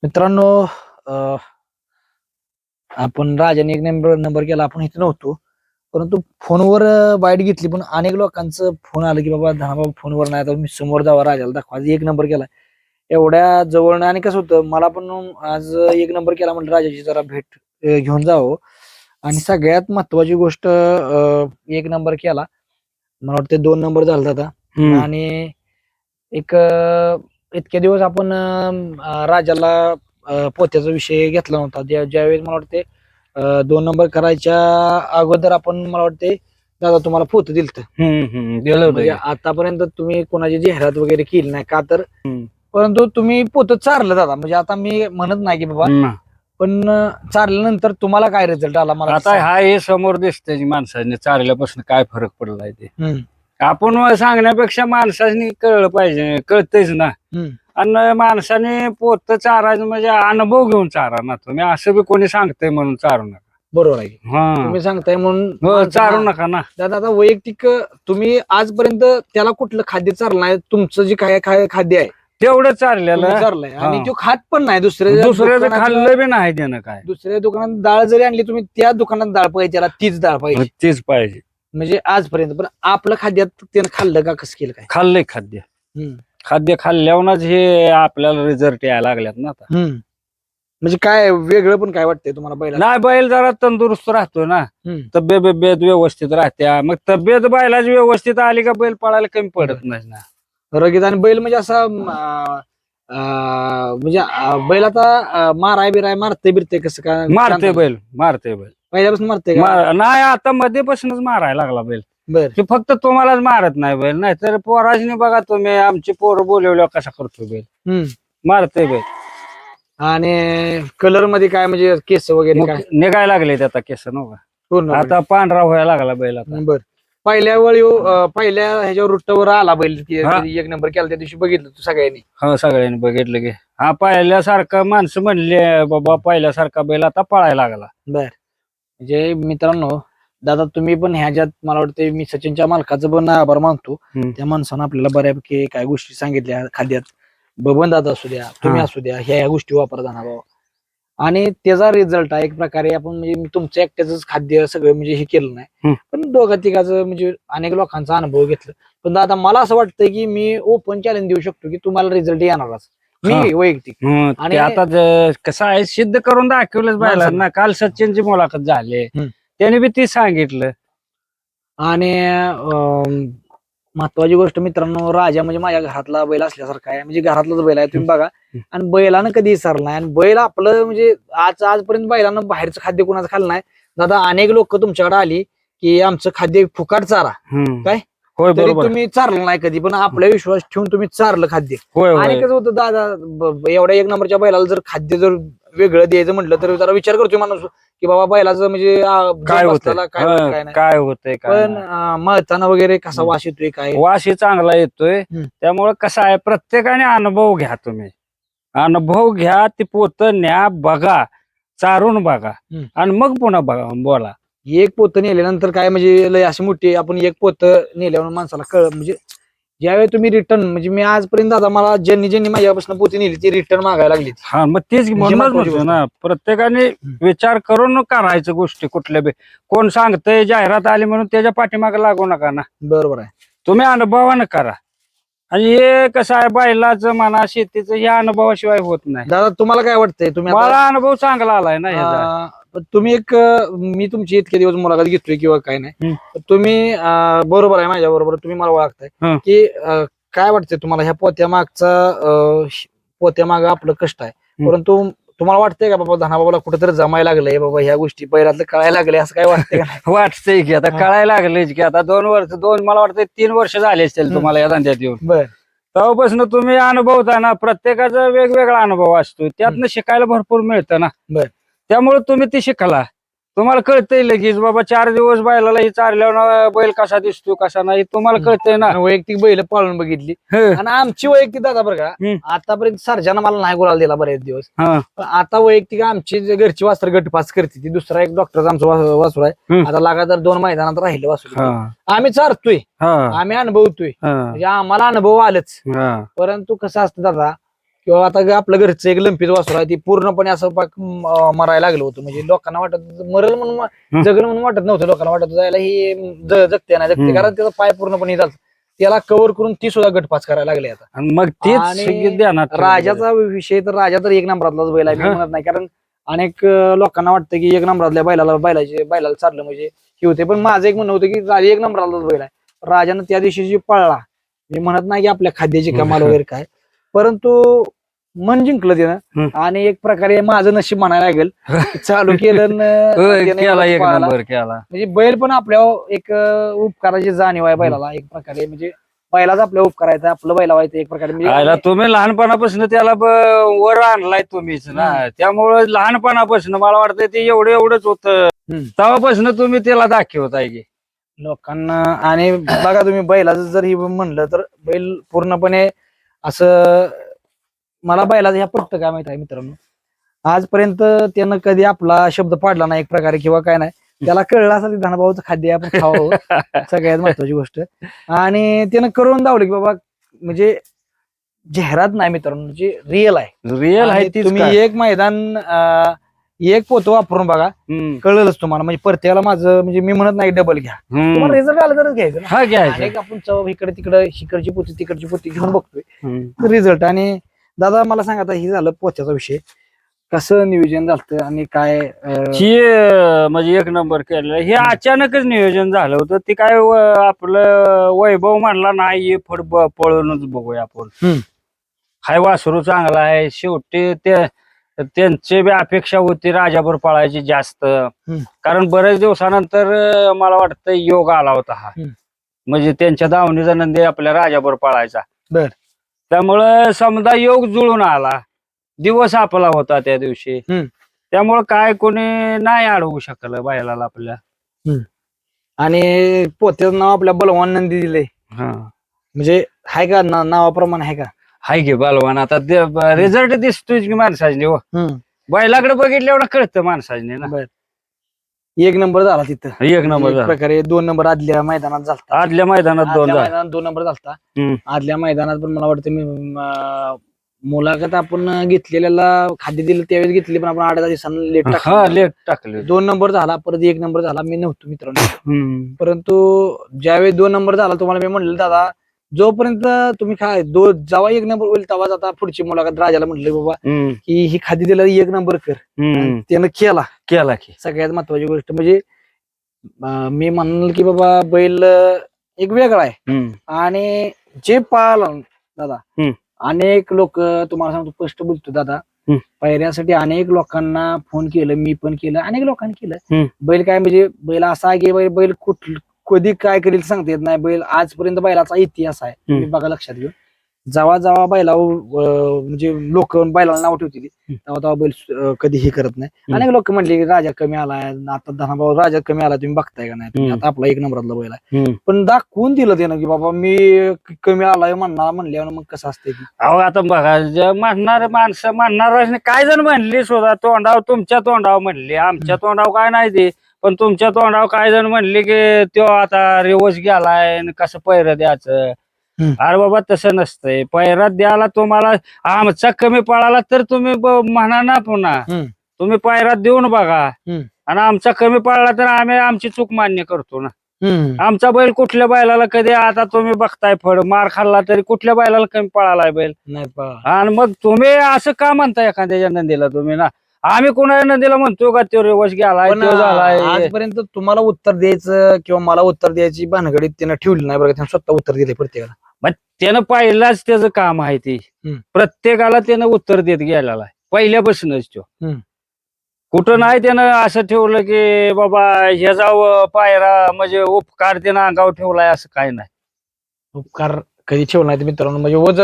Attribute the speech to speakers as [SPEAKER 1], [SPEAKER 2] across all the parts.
[SPEAKER 1] मित्रांनो, अ, आपण राजाने एक नंबर नंबर केला. आपण इथे नव्हतो, परंतु फोनवर बाईट घेतली. पण अनेक लोकांचं फोन आलं की बाबा धनाबाबा फोनवर नाही, आता मी समोर जावा राजाला दाखवा, आज एक नंबर केला एवढ्या जवळ. आणि कसं होतं, मला पण आज एक नंबर केला म्हटलं राजाची जरा भेट घेऊन जावं. आणि सगळ्यात महत्वाची गोष्ट, एक नंबर केला, मला वाटतं 2 नंबर झाला आता. आणि एक इतके दिवस आपण राजाला पोत्याचा विषय घेतला नव्हता. ज्यावेळेस मला वाटते 2 नंबर करायच्या अगोदर आपण, मला वाटते दादा तुम्हाला पोतं दिलत.
[SPEAKER 2] दिलं होतं
[SPEAKER 1] म्हणजे
[SPEAKER 2] की.
[SPEAKER 1] आतापर्यंत तुम्ही कोणाची जाहिरात वगैरे केली नाही का तर,
[SPEAKER 2] हम्म.
[SPEAKER 1] परंतु तुम्ही पोतं चारलं दादा. म्हणजे आता मी म्हणत नाही की बाबा, पण चारल्यानंतर तुम्हाला काय रिझल्ट आला मला
[SPEAKER 2] आता हा हे समोर दिसतंय माणसाने चालल्यापासून काय फरक पडलाय ते
[SPEAKER 1] हम्म,
[SPEAKER 2] आपण सांगण्यापेक्षा माणसाने कळलं पाहिजे, कळतंयच ना.
[SPEAKER 1] हम्म.
[SPEAKER 2] आणि माणसाने पोत चारायचं म्हणजे अनुभव घेऊन चारा ना. तुम्ही असं बी कोणी सांगतंय म्हणून चारू नका.
[SPEAKER 1] बरोबर आहे.
[SPEAKER 2] हा
[SPEAKER 1] तुम्ही सांगताय म्हणून
[SPEAKER 2] हो, चारू नका ना.
[SPEAKER 1] दादा आता वैयक्तिक तुम्ही आजपर्यंत त्याला कुठलं खाद्य चारलं नाही. तुमचं जे काय खाद्य आहे
[SPEAKER 2] तेवढं
[SPEAKER 1] तुम्ही
[SPEAKER 2] चाललेलं
[SPEAKER 1] चारलंय, आणि
[SPEAKER 2] हा.
[SPEAKER 1] तो खात पण नाही. दुसऱ्या
[SPEAKER 2] दुसऱ्याचं खाल्लं बी नाही त्यानं काय.
[SPEAKER 1] दुसऱ्या दुकानात डाळ जरी आणली तुम्ही, त्या दुकानात डाळ पाहिजे, त्याला तीच डाळ पाहिजे.
[SPEAKER 2] तेच पाहिजे.
[SPEAKER 1] म्हणजे आजपर्यंत पण आपलं खाद्यात त्यानं खाल्लं का, कसं केलं काय?
[SPEAKER 2] खाल्लंय खाद्य.
[SPEAKER 1] हम्म,
[SPEAKER 2] खाद्य खाल्ल्यावरच हे आपल्याला रिझल्ट यायला लागल्यात ना आता.
[SPEAKER 1] हम्म. म्हणजे काय वेगळं पण काय वाटतंय तुम्हाला बैला?
[SPEAKER 2] नाही, बैल जरा तंदुरुस्त राहतो ना. तब्येत बिब्येत व्यवस्थित राहत्या. मग तब्येत बैलाची व्यवस्थित आली का बैल पळायला कमी पडत नाही ना.
[SPEAKER 1] रगीत. आणि बैल म्हणजे असा म्हणजे बैल आता माराय बिराय मारते बिरते कसं काय?
[SPEAKER 2] मारते बैल.
[SPEAKER 1] पहिल्यापासून मारते का?
[SPEAKER 2] नाही, आता मध्यपासूनच मारायला लागला बैल.
[SPEAKER 1] बर.
[SPEAKER 2] ते फक्त तुम्हालाच मारत नाही बैल, नाही तर पोराजने बघा तुम्ही, आमची पोरं बोलवल्यावर कसा करतो बैल. मारते बैल.
[SPEAKER 1] आणि कलर मध्ये काय म्हणजे केस वगैरे काय
[SPEAKER 2] निघायला लागले आता केस नव्हता.
[SPEAKER 1] पूर्ण?
[SPEAKER 2] आता पांढरा व्हायला लागला बैल आता.
[SPEAKER 1] बर. पहिल्या वेळी पहिल्या ह्याच्यावर रुट्टावर आला बैल की
[SPEAKER 2] हा.
[SPEAKER 1] एक नंबर केला त्या दिवशी बघितलं तू सगळ्यांनी?
[SPEAKER 2] हो, सगळ्यांनी बघितलं की. हा पहिल्यासारखा माणसं म्हणले बाबा, पहिल्यासारखा बैल आता पळायला लागला.
[SPEAKER 1] बर. म्हणजे मित्रांनो, दादा तुम्ही पण ह्याच्यात, मला वाटतं मी सचिनच्या मालकाचं पण आभार मानतो. त्या माणसानं आपल्याला बऱ्यापैकी काय गोष्टी सांगितल्या खाद्यात. बबन दादा असू द्या, तुम्ही असू द्या, ह्या गोष्टी वापरत भाऊ. आणि त्याचा रिझल्ट आहे एक प्रकारे. आपण म्हणजे मी तुमचं एकट्याच खाद्य सगळं म्हणजे हे केलं नाही, पण दोघा तिघाचं म्हणजे अनेक लोकांचा अनुभव घेतला. पण दादा मला असं वाटतं की मी ओपन चॅलेंज देऊ शकतो की तुम्हाला रिझल्ट येणारच, मी वैयक्तिक.
[SPEAKER 2] आणि आता कसं आहे, सिद्ध करून दाखवलंच बैलांना. काल सचिनची मुलाखत झाली, त्याने बी ती सांगितलं.
[SPEAKER 1] आणि महत्वाची गोष्ट मित्रांनो, राजा म्हणजे माझ्या घरातला बैल असल्यासारखा आहे. म्हणजे घरातलाच बैल आहे, तुम्ही बघा. आणि बैलानं कधी विसरला नाही. आणि बैल आपलं म्हणजे आजपर्यंत बैलानं बाहेरचं खाद्य कोणाचं खाल्लं नाही. दादा अनेक लोक तुमच्याकडे आली की आमचं खाद्य फुकाट चारा, काय तरी तुम्ही चारलं नाही कधी, पण आपला विश्वास ठेवून तुम्ही चारलं खाद्य. आणि कसं होतं दादा, एवढ्या एक नंबरच्या बैलाला जर खाद्य जर वेगळं द्यायचं म्हटलं तर जरा विचार करतोय माणूस की बाबा बैलाचं म्हणजे
[SPEAKER 2] काय होतं,
[SPEAKER 1] काय
[SPEAKER 2] होतंय.
[SPEAKER 1] पण मळताना वगैरे कसा वास येतोय काय?
[SPEAKER 2] वाशी चांगला येतोय. त्यामुळे कसं आहे, प्रत्येकाने अनुभव घ्या तुम्ही. अनुभव घ्या, ती पोत न्या, बघा, चारून बघा, आणि मग पुन्हा बघा बोला.
[SPEAKER 1] एक पोतं नेल्यानंतर काय म्हणजे लय अशी मोठी, आपण एक पोतं नेल्यावर माणसाला कळ म्हणजे ज्यावेळी तुम्ही रिटर्न, म्हणजे मी आजपर्यंत दादा मला ज्यांनी माझ्यापासून पोती नेली ती रिटर्न मागायला लागली.
[SPEAKER 2] हा, मग तेच म्हणूनच म्हणतो ना, प्रत्येकाने विचार करून करायचं गोष्टी. कुठल्या बी कोण सांगतंय जाहिरात आली म्हणून त्याच्या पाठीमागे लागू नका ना.
[SPEAKER 1] बरोबर आहे.
[SPEAKER 2] तुम्ही अनुभवानं करा. आणि हे कसं आहे, बैलाचं म्हणा, शेतीचं, या अनुभवाशिवाय होत नाही.
[SPEAKER 1] दादा तुम्हाला काय वाटतंय? तुम्ही
[SPEAKER 2] मला अनुभव चांगला आलाय ना ह्याचा.
[SPEAKER 1] तुम्ही मी तुमची इतके दिवस मुलाखत घेतोय किंवा काय नाही, तुम्ही बरोबर आहे, माझ्या बरोबर तुम्ही मला ओळखताय की काय वाटतंय तुम्हाला ह्या पोत्या माग आपलं कष्ट आहे, परंतु तुम्हाला वाटतंय का बाबा धनाबाबाला कुठेतरी जमायला लागलंय बाबा ह्या गोष्टी बैलातलं कळायला लागले, असं काय वाटतंय का?
[SPEAKER 2] वाटतंय की आता कळायला लागलेच की. आता 2 वर्ष, मला वाटतं 3 वर्ष झाले असतील तुम्हाला या धंद्यात येऊन.
[SPEAKER 1] बर.
[SPEAKER 2] तेव्हापासून तुम्ही अनुभवता ना, प्रत्येकाचा वेगवेगळा अनुभव असतो, त्यातनं शिकायला भरपूर मिळतं ना.
[SPEAKER 1] बर.
[SPEAKER 2] त्यामुळे तुम्ही ते शिकला, तुम्हाला कळतंय लगेच बाबा 4 दिवस बैलाला ही चारल्यावर बैल कसा दिसतो कसा नाही, तुम्हाला कळतंय ना.
[SPEAKER 1] वैयक्तिक बैल पाळून बघितली. आणि आमची वैयक्तिक दादा बरं का, आतापर्यंत सर्जाना मला नाही गुलाल दिला बरेच दिवस, पण आता वैयक्तिक आमची जे घरची वासर गटपास करते ती, दुसरा एक डॉक्टरचा आमचं वासरू आहे, आता लगातार 2 मैदानात राहिलं वासरू. आम्ही चारतोय, आम्ही अनुभवतोय, म्हणजे आम्हाला अनुभव आलंच. परंतु कसं असतं दादा किंवा आता आपलं घरचं एक लंपीत वासरू आहे ती पूर्णपणे असं मरायला लागलं होतं, म्हणजे लोकांना वाटत होतं मरल म्हणून जगल म्हणून वाटत नव्हतं, लोकांना वाटत होतं याला ही जगते नाही जगते, कारण त्याचा पाय पूर्णपणे झाला, त्याला कव्हर करून ती सुद्धा गटपास करायला लागली आता.
[SPEAKER 2] आणि मग तेच
[SPEAKER 1] आणि
[SPEAKER 2] सगळी ध्यानात ठेवलं
[SPEAKER 1] राजाचा विषय तर राजा तर एक नंबरातलाच बैल आहे मी म्हणत नाही, कारण अनेक लोकांना वाटतं की एक नंबरातल्या बैलाला चाललं म्हणजे हे होते, पण माझं एक म्हणणं होतं की राजा एक नंबरातलाच बैल आहे. राजानं त्या दिवशी जी पळला, मी म्हणत नाही की आपल्या खाद्याची कमाल वगैरे काय, परंतु मन जिंकलं त्यानं आणि एक प्रकारे माझं नशीब म्हणायला लागेल चालू केलं त्याने
[SPEAKER 2] केला एक
[SPEAKER 1] पळाला.
[SPEAKER 2] नंबर केला.
[SPEAKER 1] म्हणजे बैल पण आपल्यावर एक उपकाराची जाणीव आहे बैलाला एक प्रकारे, म्हणजे बैलाच आपल्या उपकारायचं आपलं बैला व्हायचं एक प्रकारे,
[SPEAKER 2] आयला
[SPEAKER 1] म्हणजे
[SPEAKER 2] तुम्ही लहानपणापासून त्याला वर आणलाय तुम्हीच ना, त्यामुळं लहानपणापासून मला वाटतं ते एवढंच होतं, तेव्हापासून तुम्ही त्याला दाखवताय की
[SPEAKER 1] लोकांना. आणि बघा तुम्ही बैलाचं जर हे म्हणलं तर बैल पूर्णपणे असं, मला बैलाचं ह्या पटतं काय माहित आहे मित्रांनो, आजपर्यंत त्यानं कधी आपला शब्द पाडला नाही एक प्रकारे किंवा काय नाही, त्याला कळलं असं धनाभाऊचं खाद्य आपण खावं सगळ्यात महत्वाची गोष्ट, आणि त्यानं करून दावलं की बाबा म्हणजे जाहिरात नाही मित्रांनो, म्हणजे रिअल आहे.
[SPEAKER 2] रिअल आहे
[SPEAKER 1] आणि
[SPEAKER 2] तीच
[SPEAKER 1] तुम्ही एक मैदान एक पोतं वापरून बघा, कळलंच तुम्हाला, म्हणजे प्रत्येकाला माझं म्हणजे मी म्हणत नाही डबल घ्या, तुम्हाला रिझल्ट आला तरच घ्यायचं ना.
[SPEAKER 2] हा घ्यायचं.
[SPEAKER 1] अनेक आपण चव इकडे तिकडे इकडची पोती तिकडची पोती घेऊन बघतोय रिझल्ट. आणि दादा मला सांगा आता हे झालं पोत्याचा विषय, कसं नियोजन झालं आणि काय
[SPEAKER 2] ही म्हणजे एक नंबर केलेलं, हे अचानकच नियोजन झालं होतं. ते काय आपलं वैभव म्हणला नाही फड पळूनच बघूया आपण, हाय वासरू चांगला आहे, शेवटी त्यांची बी अपेक्षा होती राजाभर पळायची जास्त, कारण बरेच दिवसानंतर मला वाटतं योग आला होता हा, म्हणजे त्यांच्या दावणीचा नंदी आपल्या राजाभर पळायचा.
[SPEAKER 1] बर.
[SPEAKER 2] त्यामुळं समजा योग जुळून आला, दिवस आपला होता त्या दिवशी, त्यामुळं काय कोणी नाही अडवू शकलं बैलाला आपल्या.
[SPEAKER 1] आणि पोत्याचं नाव आपल्या बलवान नंदी दिले, म्हणजे हाय का नावाप्रमाणे आहे का?
[SPEAKER 2] हाय घे बलवान. आता रिझल्ट दिसतोय की माणसाने, हो बैलाकडे बघितलं एवढं कळतं माणसाने ना.
[SPEAKER 1] बर. एक नंबर झाला तिथं,
[SPEAKER 2] एक नंबर झाला.
[SPEAKER 1] प्रकारे 2 नंबर आदल्या मैदानात झाला,
[SPEAKER 2] आदल्या मैदानात
[SPEAKER 1] 2 नंबर झाला. आदल्या मैदानात पण मला वाटतं मी मुलाखत आपण घेतलेल्याला खाद्य दिलं त्यावेळेस घेतली, पण आपण 8 दिवसांना लेट
[SPEAKER 2] टाकले.
[SPEAKER 1] 2 नंबर झाला, परत 1 नंबर झाला, मी नव्हतो मित्रांनो. परंतु ज्यावेळेस 2 नंबर झाला तुम्हाला मी म्हणलं दादा जोपर्यंत तुम्ही जेव्हा 1 नंबर होईल तेव्हा आता पुढची मुलाखत राजाला म्हटलं बाबा की ही खाद्य दिलं 1 नंबर कर, त्यानं केला की सगळ्यात महत्वाची गोष्ट म्हणजे मी म्हणल की बाबा बैल एक वेगळा आहे. आणि जे पाळला दादा, अनेक लोक तुम्हाला सांगतो स्पष्ट बोलतो दादा, पायऱ्यासाठी अनेक लोकांना फोन केलं, मी पण केलं, अनेक लोकांनी केलं. बैल काय म्हणजे बैल असा आहे की बैल कधी काय करेल सांगता येत नाही. बैल आजपर्यंत बैलाचा इतिहास आहे, तुम्ही बघा लक्षात घेऊन, जेव्हा बैला म्हणजे लोक बैलाला नाव ठेवतील तेव्हा बैल कधी हे करत नाही. अनेक लोक म्हणले की राजा कमी आलाय, आता धनाभाऊ राजा कमी आला, तुम्ही बघताय का नाही, आता आपला 1 नंबरातला बैल आहे, पण दाखवून दिलं त्यानं की बाबा मी कमी आलाय म्हणल्यावर मग कसं असते की
[SPEAKER 2] अहो आता बघा, म्हणणार माणसं म्हणणार काय जण म्हणली सुद्धा तोंडाव, तुमच्या तोंडाव म्हणली, आमच्या तोंडाव काय नाही ते, पण तुमच्या तोंडाव काय जण म्हणले की तो आता रिवर्स गेलाय कसं पैर द्यायचं. अरे बाबा तसं नसतंय, पैरात द्यायला तुम्हाला आमचा कमी पळाला तर तुम्ही म्हणा ना, पुन्हा तुम्ही पैरात देऊन बघा, आणि आमचा कमी पळाला तर आम्ही आमची चूक मान्य करतो ना. आमचा बैल कुठल्या बैलाला कधी, आता तुम्ही बघताय फड मार खाल्ला तरी कुठल्या बैलाला कमी पळालाय बैल
[SPEAKER 1] नाही.
[SPEAKER 2] आणि मग तुम्ही असं का म्हणताय एखाद्या नंदीला तुम्ही ना, आम्ही कोणा नंदीला म्हणतो का तो रिवर्स गेलाय, तो झालाय.
[SPEAKER 1] आजपर्यंत तुम्हाला उत्तर द्यायचं किंवा मला उत्तर द्यायची भानगडीत त्यानं ठेवली नाही बरं, त्यानं स्वतः उत्तर दिले प्रत्येकाला.
[SPEAKER 2] मग त्यानं पहिलाच त्याचं काम आहे ते, प्रत्येकाला त्यानं उत्तर देत गेलेला आहे पहिल्यापासूनच. तो कुठं नाही त्यानं असं ठेवलं की बाबा हे जाऊ पायरा म्हणजे उपकार त्यानं अंगावर ठेवलाय, असं काय नाही.
[SPEAKER 1] उपकार कधी ठेवला नाही मित्रांनो, म्हणजे वज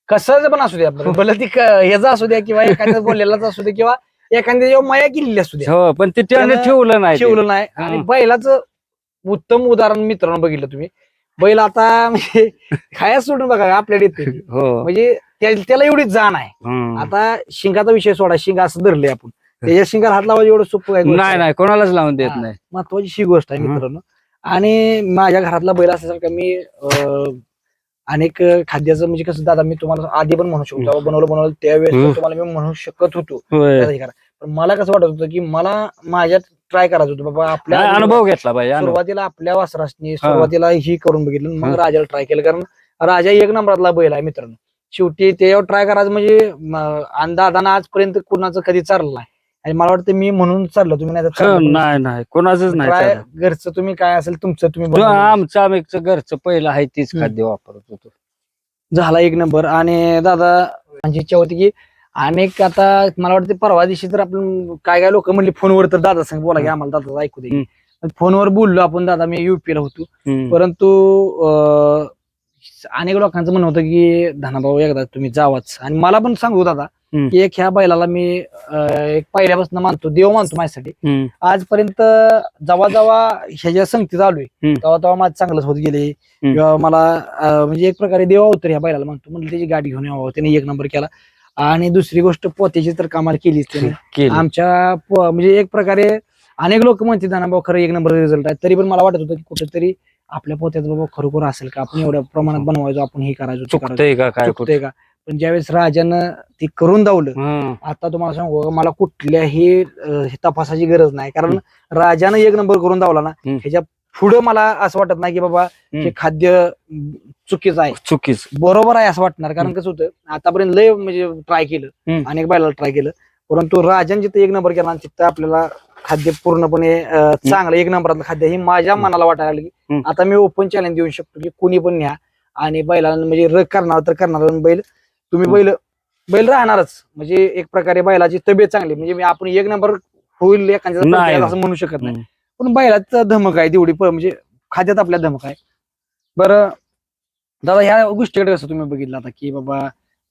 [SPEAKER 1] कसं पण असू द्या, भलं ती ह्याचा असू द्या किंवा एखाद्या बोललेलाच असू दे किंवा एखाद्या माया केलेली असू द्या,
[SPEAKER 2] हो, पण ते त्यानं ठेवलं नाही.
[SPEAKER 1] आणि बैलाचं उत्तम उदाहरण मित्रांनो बघितलं तुम्ही, बैल आता म्हणजे खाया सोडून बघा आपल्याकडे येते, म्हणजे त्याला एवढी जाण आहे. आता शिंगाचा विषय सोडा, शिंग असं धरले आपण, त्याच्या शिंगाला हात लावायचं एवढं सोपं आहे
[SPEAKER 2] नाही, कोणालाच लावून देत नाही.
[SPEAKER 1] महत्वाची ही गोष्ट आहे मित्रांनो. आणि माझ्या घरातला बैल असल्यासारखा मी अनेक खाद्याचं म्हणजे कसं दादा मी तुम्हाला आधी पण म्हणू शकतो बनवलं त्यावेळेस पण तुम्हाला मी म्हणू शकत होतो
[SPEAKER 2] होय.
[SPEAKER 1] दादा हे करा. पण मला कसं वाटत होतं की मला माझ्यात ट्राय करायचं होतं बाबा आपल्या
[SPEAKER 2] नाही, अनुभव घेतला पाहिजे अनुभव.
[SPEAKER 1] सुरुवातीला आपल्या वासरासनी सुरुवातीला ही करून बघितलं मग राजाला ट्राय केलं कारण राजा एक नंबरातला बैल आहे मित्रांनो. शेवटी त्याच्यावर ट्राय करायचं म्हणजे दादाना आजपर्यंत कुणाचं कधी चाललं नाही आणि मला वाटतं मी म्हणून चाललो तुम्ही
[SPEAKER 2] नाही नाही कोणाचंच नाही
[SPEAKER 1] ट्राय
[SPEAKER 2] चालत.
[SPEAKER 1] घरचं तुम्ही काय असेल तुमचं तुम्ही
[SPEAKER 2] जो
[SPEAKER 1] बनवलेलं.
[SPEAKER 2] आमचं घरचं पहिलं आहे तीच खाद्य वापरत होतो.
[SPEAKER 1] झाला एक नंबर. आणि दादा माझी इच्छा होती की अनेक आता मला वाटतं परवा दिवशी तर आपण काय लोक म्हणले फोनवर तर दादा सांग बोला की आम्हाला दादा ऐकू दे. फोनवर बोललो आपण दादा मी युपीला होतो परंतु अनेक लोकांचं म्हणणं होतं की धनाभाऊ एकदा तुम्ही जावाच आणि मला पण सांगू दादा की एक ह्या बैलाला मी एक पहिल्यापासून मानतो देव मानतो माझ्यासाठी. आजपर्यंत जेव्हा जेव्हा ह्याच्या संगतीत आलोय तेव्हा तेव्हा माझं चांगलंच होत गेले किंवा मला म्हणजे एक प्रकारे देव अवतर ह्या बैलाला म्हणतो म्हणजे त्याची गाडी घेऊन यावं त्याने एक नंबर केला. आणि दुसरी गोष्ट पोत्याची तर कमाल केलीच त्याने आमच्या म्हणजे एक प्रकारे अनेक लोक म्हणते धनाभाऊ खरं एक नंबर रिझल्ट आहे तरी पण मला वाटत होतं की कुठेतरी आपल्या पोत्यात बाबा खरोखर असेल का आपण एवढ्या प्रमाणात बनवायचो आपण हे करायचो
[SPEAKER 2] चुकतंय का काय
[SPEAKER 1] चुकतंय का. पण ज्यावेळेस राजानं ती करून दावलं आता तुम्हाला सांगू मला कुठल्याही तपासाची गरज नाही कारण राजानं एक नंबर करून दावला ना ह्याच्या पुढं मला असं वाटत नाही की बाबा हे खाद्य चुकीचं आहे
[SPEAKER 2] चुकीच
[SPEAKER 1] बरोबर आहे असं वाटणार कारण कसं होतं आतापर्यंत लय म्हणजे ट्राय केलं अनेक बैलाला ट्राय केलं परंतु राजाने जिथं एक नंबर केला तिथं आपल्याला खाद्य पूर्णपणे चांगलं एक नंबरातलं खाद्य हे माझ्या मनाला वाटायला लागलं की आता मी ओपन चॅलेंज देऊ शकतो की कुणी पण न्या आणि बैलाला म्हणजे रग करणार तर करणार बैल तुम्ही बैल राहणारच म्हणजे एक प्रकारे बैलाची तब्येत चांगली म्हणजे आपण एक नंबर होईल एखाद्या असं म्हणू शकत नाही पण बैलाच धमक आहे तेवढी म्हणजे खाद्यात आपल्या धमक आहे. बरं दादा ह्या गोष्टीकडे कसं तुम्ही बघितलं आता की बाबा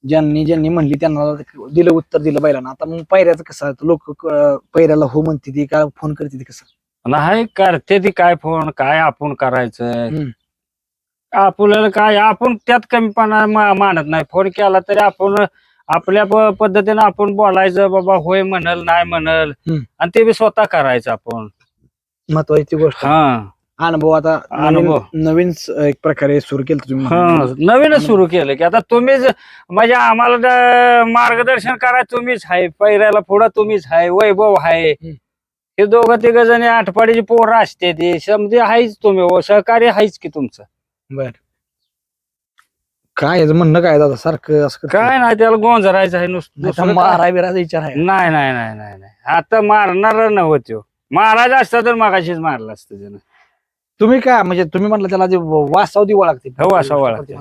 [SPEAKER 1] ज्यांनी म्हणली त्यांना दिलं उत्तर दिलं बैलांना आता मग पायऱ्याचं कसं लोक पायऱ्याला हो म्हणते ती का फोन करते ती कसं
[SPEAKER 2] नाही करते ती काय फोन काय आपण करायचं आपल्याला काय आपण त्यात कमीपणा मानत नाही फोन केला तरी आपण आपल्या पद्धतीने आपण बोलायचं बाबा होय म्हणल नाही म्हणल आणि ते बी स्वतः करायचं आपण
[SPEAKER 1] महत्वाची गोष्ट. अनुभव आता नवीन एक प्रकारे सुरू केलं तुम्ही
[SPEAKER 2] नवीनच सुरू केलं की आता तुम्हीच म्हणजे आम्हाला मार्गदर्शन करा तुम्हीच आहे पहिल्याला पुढं तुम्हीच आहे वैभव आहे हे दोघं तिघ जणी आठवड्याची पोरं असते ती समजे आहेच तुम्ही सहकार्य आहेच की तुमचं.
[SPEAKER 1] बर काय म्हणणं काय दादा सारखं असं
[SPEAKER 2] काय नाही त्याला गोंजरायचं आहे नुसतं
[SPEAKER 1] मारा बिराचा विचार आहे
[SPEAKER 2] नाही नाही नाही नाही नाही आता मारणार नव्हतो मारायचं असतं तर मागाशीच मारलं असतं त्यानं.
[SPEAKER 1] तुम्ही काय म्हणजे तुम्ही म्हटलं त्याला जे वासाव दिवा लागते
[SPEAKER 2] वासावं लागते.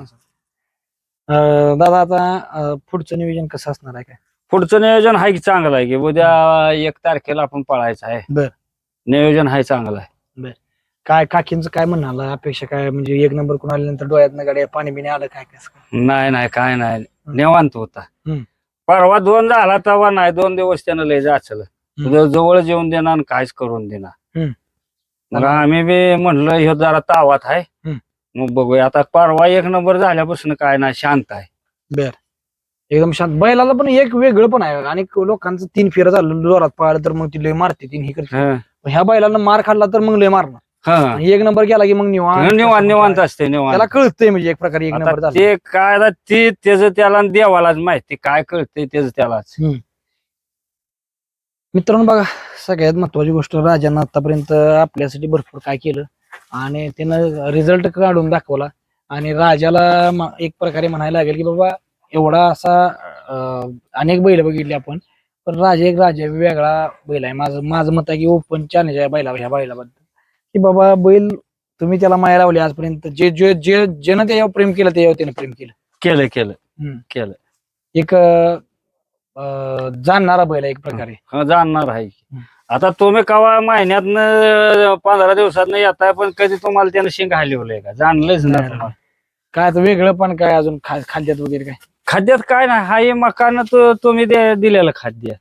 [SPEAKER 1] दादा आता पुढचं नियोजन कसं असणार आहे काय
[SPEAKER 2] पुढचं नियोजन आहे की चांगलं आहे की उद्या 1 तारखेला आपण पळायचं आहे.
[SPEAKER 1] बर
[SPEAKER 2] नियोजन आहे चांगलं आहे.
[SPEAKER 1] बर काय काकींचं काय म्हणणं अपेक्षा काय म्हणजे एक नंबर कोण आल्यानंतर डोळ्यात गाड्या पाणी बिणी आलं काय कसं
[SPEAKER 2] नाही नाही काय नाही निवांत होता. परवा 2 झाला तेव्हा नाही 2 दिवस त्यानं लय जाचलं जवळ जेवून देणार आणि काहीच करून देणार मग आम्ही बी म्हणलं हे जरा तावात आहे मग बघूया आता परवा 1 नंबर झाल्यापासून काय नाही शांत आहे.
[SPEAKER 1] बर एकदम शांत बैलाला पण एक वेगळं पण आहे आणि लोकांचं 3 फेर झालं जोरात पाळलं तर मग ती लय मारते 3 हे करते ह्या बैलाला मार खाल्ला तर मग लय मारणार 1 नंबर केला की मग
[SPEAKER 2] निवांत असते
[SPEAKER 1] त्याला कळतंय म्हणजे एक प्रकारे 1 नंबर झाला
[SPEAKER 2] ते काय त्याच त्याला देवालाच माहिती काय कळतंय त्याच त्यालाच.
[SPEAKER 1] मित्रांनो बघा सगळ्यात महत्वाची गोष्ट राजानं आतापर्यंत आपल्यासाठी भरपूर काय केलं आणि त्यानं रिझल्ट काढून दाखवला आणि राजाला एक प्रकारे म्हणायला लागेल की बाबा एवढा असा अनेक बैल बघितले आपण पण राजा वेगळा बैल आहे. माझं मत आहे की ओपन चॅलेंज आहे ह्या बैलाबद्दल की बाबा बैल तुम्ही त्याला माया लावली आजपर्यंत जे जे जे ज्यानं त्याच्यावर प्रेम केलं त्याच्यावर त्यानं प्रेम केलं एक जाणणारा बैल आहे एक प्रकारे
[SPEAKER 2] जाणणार आहे. आता तुम्ही कवा महिन्यातनं 15 दिवसात येताय पण कधी तुम्हाला त्यानं शिंग हलवलंय का जाणलंच ना तुम्हाला
[SPEAKER 1] काय वेगळं पण काय अजून खाद्यात वगैरे काय
[SPEAKER 2] खाद्यात काय नाही हा मकानं तुम्ही दिलेलं खाद्य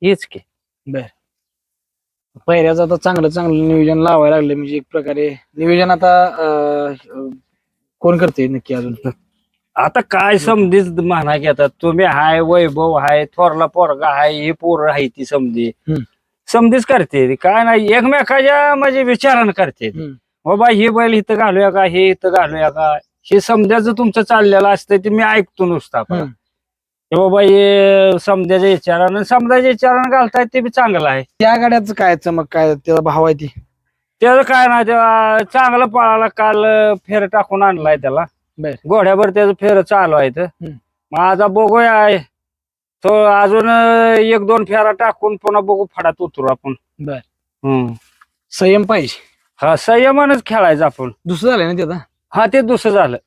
[SPEAKER 2] हेच की.
[SPEAKER 1] बर पहिल्याचं आता चांगलं नियोजन लावायला लागले म्हणजे एक प्रकारे नियोजन आता कोण करते नक्की अजून
[SPEAKER 2] आता काय समधीच म्हणा की आता तुम्ही हाय वैभव हाय थोरला पोरगा हाय ही पोरं आहे ती समधीच करते काय नाही एकमेकाच्या म्हणजे विचारानं करते बाबा ही बैल इथं घालूया का हे इथं घालूया का हे समजायचं तुमचं चाललेलं असतं ते मी ऐकतो नुसतं आपला
[SPEAKER 1] हम्म.
[SPEAKER 2] की बाबा हे समजायच्या विचारानं समजायच्या विचारानं घालताय ते बी चांगलं आहे.
[SPEAKER 1] त्या गाड्याचं काय चमक काय त्याचा भाव आहे ती
[SPEAKER 2] त्याचं काय ना तेव्हा चांगलं पळाला काल फेर टाकून आणलाय त्याला
[SPEAKER 1] बर.
[SPEAKER 2] घोड्यावर त्याचं फेर चालू आहे मग आता बघूया आहे. तो अजून 1-2 फेरा टाकून पुन्हा बघू फडात उतरू आपण.
[SPEAKER 1] बर.
[SPEAKER 2] हम्म.
[SPEAKER 1] संयम पाहिजे.
[SPEAKER 2] हा संयमानच खेळायचं आपण.
[SPEAKER 1] दुसरं झालंय ना त्याचा
[SPEAKER 2] हा ते दुसरं झालं.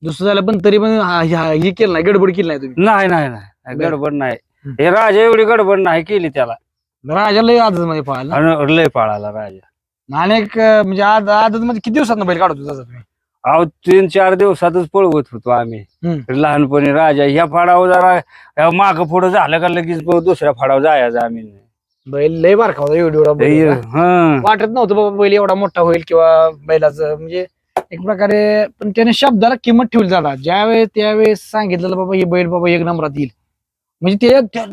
[SPEAKER 1] दुसरं झालं पण तरी पण हे केलं नाही गडबड केली नाही तुम्ही
[SPEAKER 2] नाही नाही नाही
[SPEAKER 1] बर.
[SPEAKER 2] गडबड नाही. हे राजा एवढी गडबड नाही केली त्याला
[SPEAKER 1] राजाला आदत मध्ये पाहायला
[SPEAKER 2] आणि लय पळाला राजा.
[SPEAKER 1] अनेक म्हणजे आदत मध्ये किती दिवसात बैल काढतो त्याचा तुम्ही
[SPEAKER 2] अहो 3-4 दिवसातच पळवत होतो आम्ही लहानपणी. राजा ह्या फाडावर जरा माग पुढं झालं का लगेच दुसऱ्या फाडावर जायचं आम्ही.
[SPEAKER 1] बैल लय बारका होता एवढा
[SPEAKER 2] हं.
[SPEAKER 1] वाटत नव्हतं बाबा बैल एवढा मोठा होईल किंवा बैलाचं म्हणजे एक प्रकारे पण त्याने शब्दाला किंमत ठेवली जातात ज्यावेळेस त्यावेळेस सांगितलं बाबा हे बैल बाबा 1 नंबरात येईल म्हणजे त्या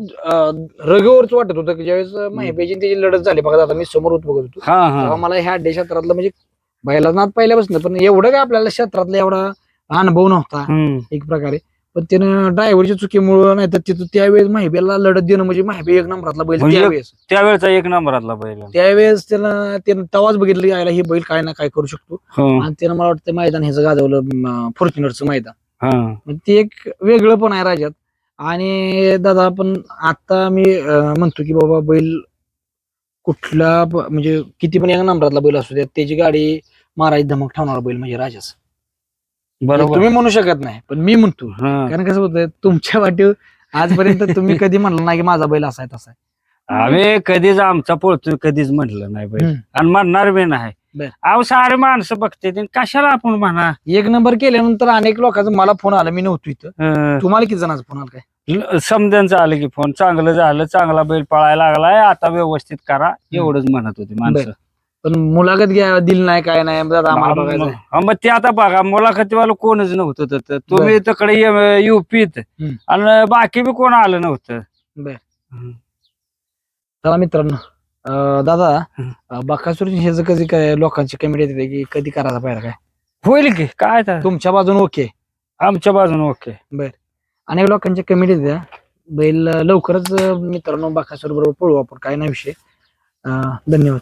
[SPEAKER 1] रगेवरच वाटत होतं की ज्यावेळेस माहिती त्याची लढत झाली बघा आता मी समोर बघत होतो
[SPEAKER 2] हा हा
[SPEAKER 1] तेव्हा मला ह्या क्षेत्रातलं म्हणजे बैला नाद पहिल्यापासून पण एवढं काय आपल्याला क्षेत्रातला एवढा अनुभव नव्हता
[SPEAKER 2] हम्म.
[SPEAKER 1] एक प्रकारे पण त्यानं ड्रायव्हरच्या चुकीमुळे नाही तर तिथं त्यावेळेस माहितीला लढत देणं म्हणजे माहिती 1 नंबरातला बैल
[SPEAKER 2] म्हणजे
[SPEAKER 1] त्यावेळेस
[SPEAKER 2] त्यावेळेचा 1 नंबरातला बैल.
[SPEAKER 1] त्यावेळेस त्यानं तवाच बघितलं की यायला हे बैल काय ना काय करू शकतो
[SPEAKER 2] हं.
[SPEAKER 1] आणि त्यानं मला वाटतं मैदान ह्याचं गाजवलं फॉर्च्युनरचं मैदान
[SPEAKER 2] हं.
[SPEAKER 1] म्हणजे ते एक वेगळं पण आहे राज्यात. आणि दादा आपण आता मी म्हणतो की बाबा बैल कुठला म्हणजे किती पण 1 नंबरातला बैल असू द्या त्याची गाडी मारायची धमक ठेवणारा बैल म्हणजे राजाच.
[SPEAKER 2] बरोबर.
[SPEAKER 1] तुम्ही म्हणू शकत नाही पण मी म्हणतो
[SPEAKER 2] हं.
[SPEAKER 1] कारण कसं होतं तुमच्या वाटेव आजपर्यंत तुम्ही कधी म्हणलं नाही की माझा बैल असा आहे तसा आहे.
[SPEAKER 2] आम्ही कधीच आमचा पळतोय कधीच म्हटलं नाही बैल आणि म्हणणार बी नाही.
[SPEAKER 1] बर.
[SPEAKER 2] अहो सारे माणसं बघते ते कशाला आपण म्हणा.
[SPEAKER 1] 1 नंबर केल्यानंतर अनेक लोकांचा मला फोन आला मी नव्हतो इथं
[SPEAKER 2] हं.
[SPEAKER 1] तुम्हाला किती जणांचा फोन आला काय
[SPEAKER 2] समध्यांचं आलं की फोन चांगलं झालं चांगला बैल पळायला लागलाय आता व्यवस्थित करा एवढंच म्हणत होती माणसं.
[SPEAKER 1] पण मुलाखत घ्या दिली नाही काय नाही दादा आम्हाला बघायचं आहे.
[SPEAKER 2] हा, मग ते आता बघा मुलाखतीवाला कोणच नव्हतं तर तुम्ही तिकडे युपीत
[SPEAKER 1] हम्म.
[SPEAKER 2] आणि बाकी बी कोण आलं नव्हतं.
[SPEAKER 1] चला मित्रांनो दादा बकासूर हे जर कधी काय लोकांची कमेंट येते की कधी करायचा पाहिजे काय
[SPEAKER 2] होईल की काय तर
[SPEAKER 1] तुमच्या बाजून ओके
[SPEAKER 2] आमच्या बाजून ओके.
[SPEAKER 1] अनेक लोकांच्या कमेंट येते बैल लवकरच मित्रांनो बकासूर बरोबर पळू आपण काय नाही विषय. धन्यवाद.